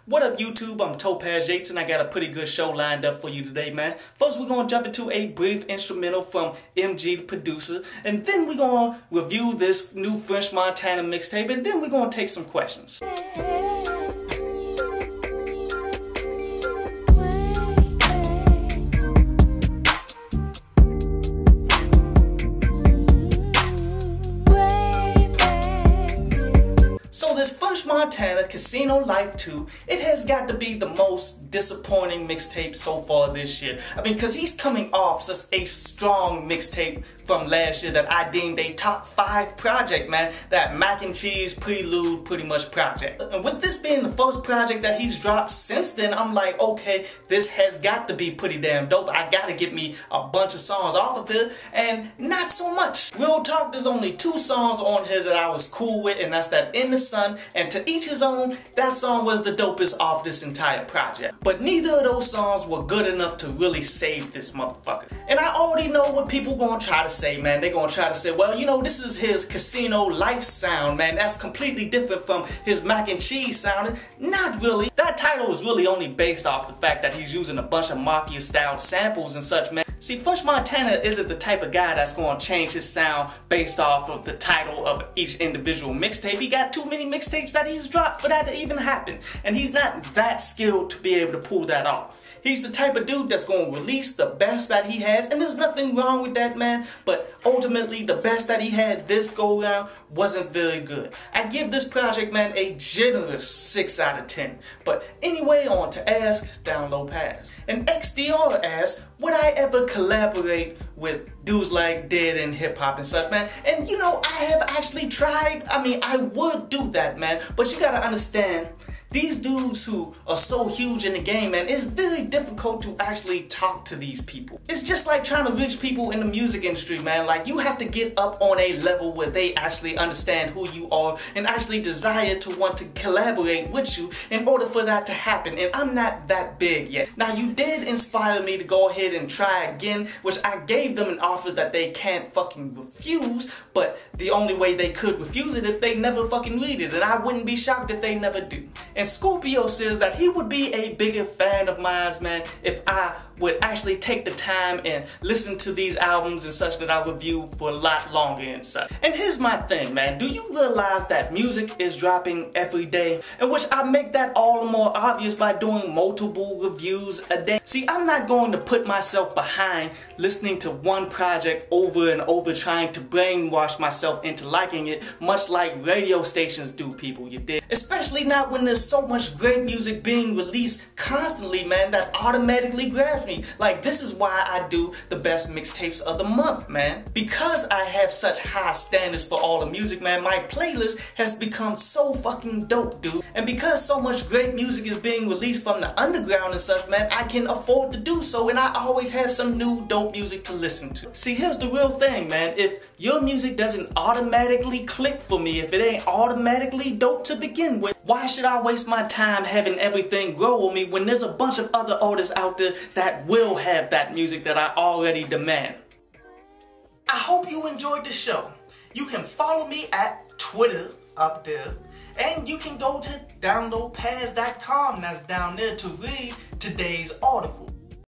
What up YouTube, I'm Topaz Yates and I got a pretty good show lined up for you today, man. First we're going to jump into a brief instrumental from MG the producer, and then we're going to review this new French Montana mixtape, and then we're going to take some questions. So this French Montana Casino Life 2, it has got to be the most disappointing mixtape so far this year. I mean, because he's coming off such a strong mixtape from last year that I deemed a top 5 project, man. That Mac and Cheese Prelude pretty much project. And with this being the first project that he's dropped since then, I'm like, okay, this has got to be pretty damn dope. I gotta get me a bunch of songs off of it, and not so much. Real talk, there's only 2 songs on here that I was cool with, and that's that In the Sun and To Each His Own. That song was the dopest off this entire project. But neither of those songs were good enough to really save this motherfucker. And I already know what people gonna try to say, man. They're gonna try to say, well, you know, this is his Casino Life sound, man. That's completely different from his Mac and Cheese sound. Not really. That title was really only based off the fact that he's using a bunch of Mafia-style samples and such, man. See, French Montana isn't the type of guy that's going to change his sound based off of the title of each individual mixtape. He got too many mixtapes that he's dropped for that to even happen. And he's not that skilled to be able to pull that off. He's the type of dude that's going to release the best that he has, and there's nothing wrong with that, man, but ultimately the best that he had this go around wasn't very good. I give this project, man, a generous 6 out of 10. But anyway, on to ask, down low pass. And XDR asks, would I ever collaborate with dudes like Dead and Hip Hop and such, man? And you know, I have actually tried. I mean, I would do that, man, but you gotta understand, these dudes who are so huge in the game, man, it's very difficult to actually talk to these people. It's just like trying to reach people in the music industry, man. Like, you have to get up on a level where they actually understand who you are and actually desire to want to collaborate with you in order for that to happen. And I'm not that big yet. Now, you did inspire me to go ahead and try again, which I gave them an offer that they can't fucking refuse, but the only way they could refuse it if they never fucking read it, and I wouldn't be shocked if they never do. And Scorpio says that he would be a bigger fan of mine, man, if I would actually take the time and listen to these albums and such that I review for a lot longer and such. And here's my thing, man. Do you realize that music is dropping every day? In which I make that all the more obvious by doing multiple reviews a day. See, I'm not going to put myself behind listening to one project over and over, trying to brainwash myself into liking it, much like radio stations do, people, you dig? Especially not when there's so much great music being released constantly, man, that automatically grabs me. Like, this is why I do the best mixtapes of the month, man. Because I have such high standards for all the music, man, my playlist has become so fucking dope, dude. And because so much great music is being released from the underground and such, man, I can afford to do so, and I always have some new dope music to listen to. See, here's the real thing, man. If your music doesn't automatically click for me, if it ain't automatically dope to begin with, why should I waste my time having everything grow on me when there's a bunch of other artists out there that will have that music that I already demand? I hope you enjoyed the show. You can follow me at Twitter up there, and you can go to downloadpass.com, that's down there, to read today's article.